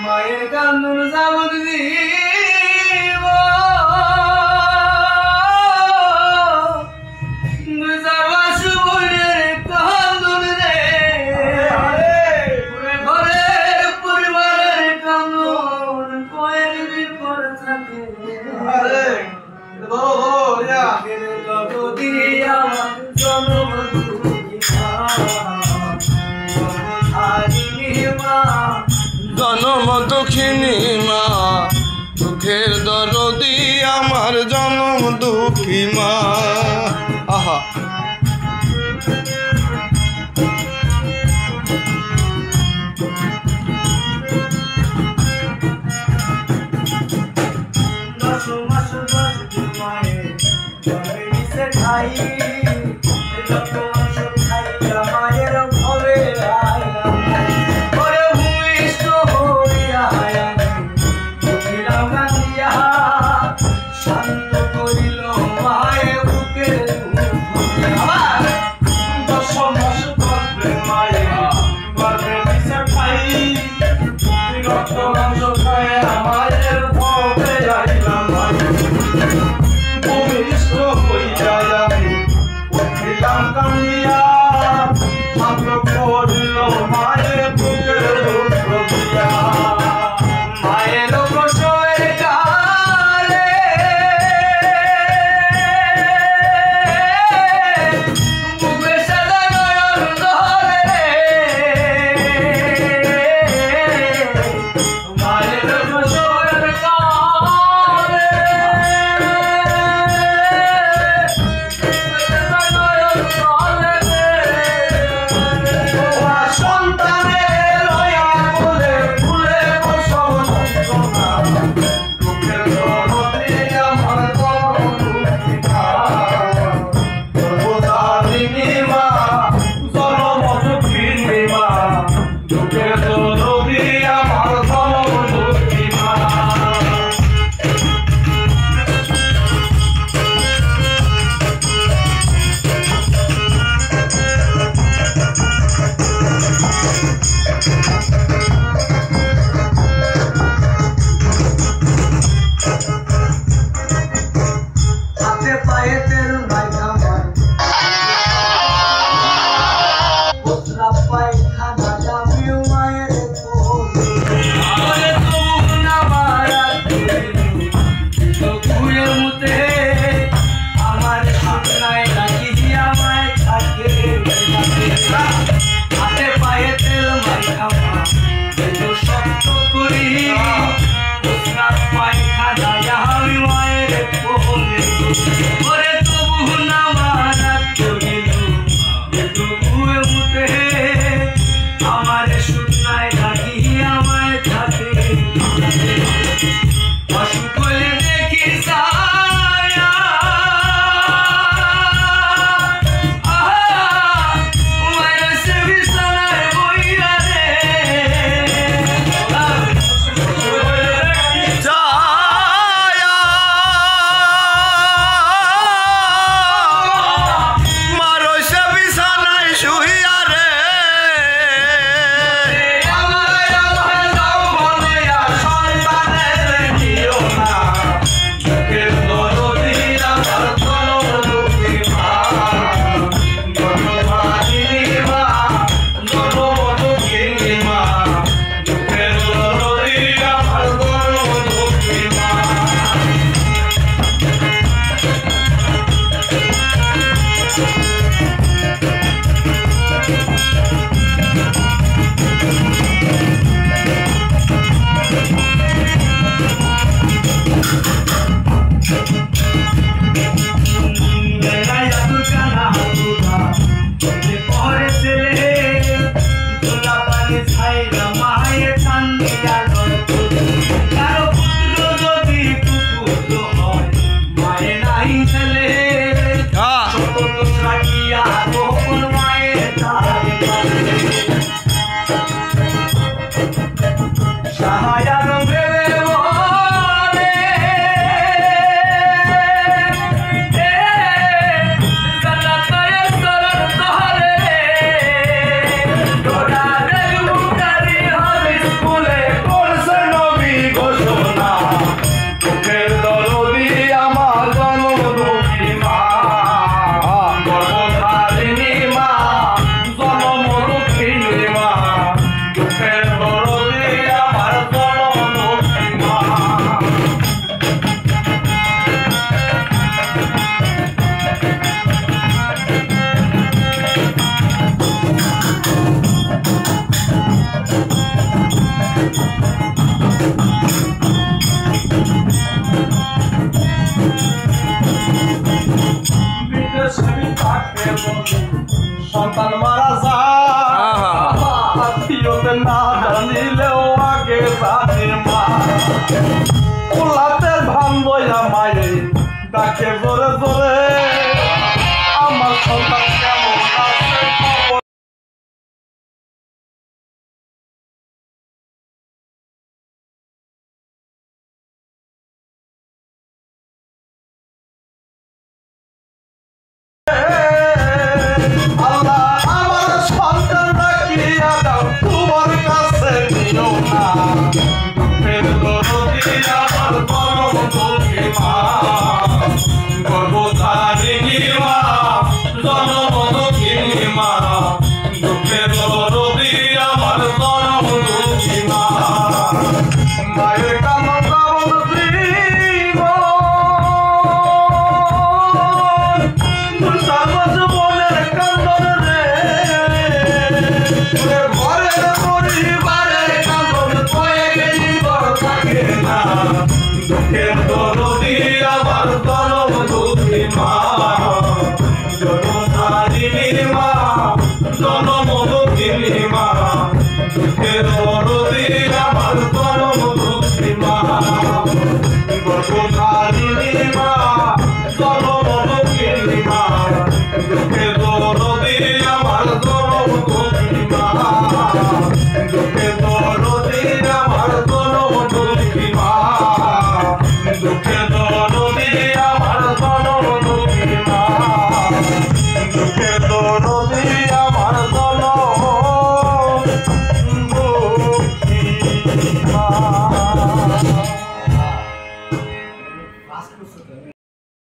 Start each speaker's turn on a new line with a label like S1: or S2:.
S1: মায়ের কান্দন যাবত দিব দুজাবাসু বইয়ের কান্দন রে ঘরের পরিবারের কান্দন কয়েকদিন পরে থাকে
S2: জনম দুঃখিনী মা দুঃখের দরদি আমার জনম দুঃখী মা আহা
S1: Come
S3: তাকে সন্তান মারা যায় আত্মীয়তে না জানিলেও আগে জানে মা কোলাতে ভান বইয়া মায়ে ডাকে জোরে জোরে আমার সন্তান কেমন আছে খবর আল্লাহ আমার সন্তান রাখিয়া দাও তোমার কাছে নিও না দুঃখের দরদি আমার পরম দুঃখী মা গর্ভধারিণী মা জনম দুঃখিনী মা দুঃখের দরদি আমার পরম দুঃখী মা মায়ের কান্না কামন দুঃখের দরদি আমার পরম দুঃখী মা জনধারিণী মা জনম দুঃখিনী মা দুঃখের দরদি আমার পরম দুঃখী মা গর্ভধারিণী মা জনম দুঃখিনী মা দুঃখের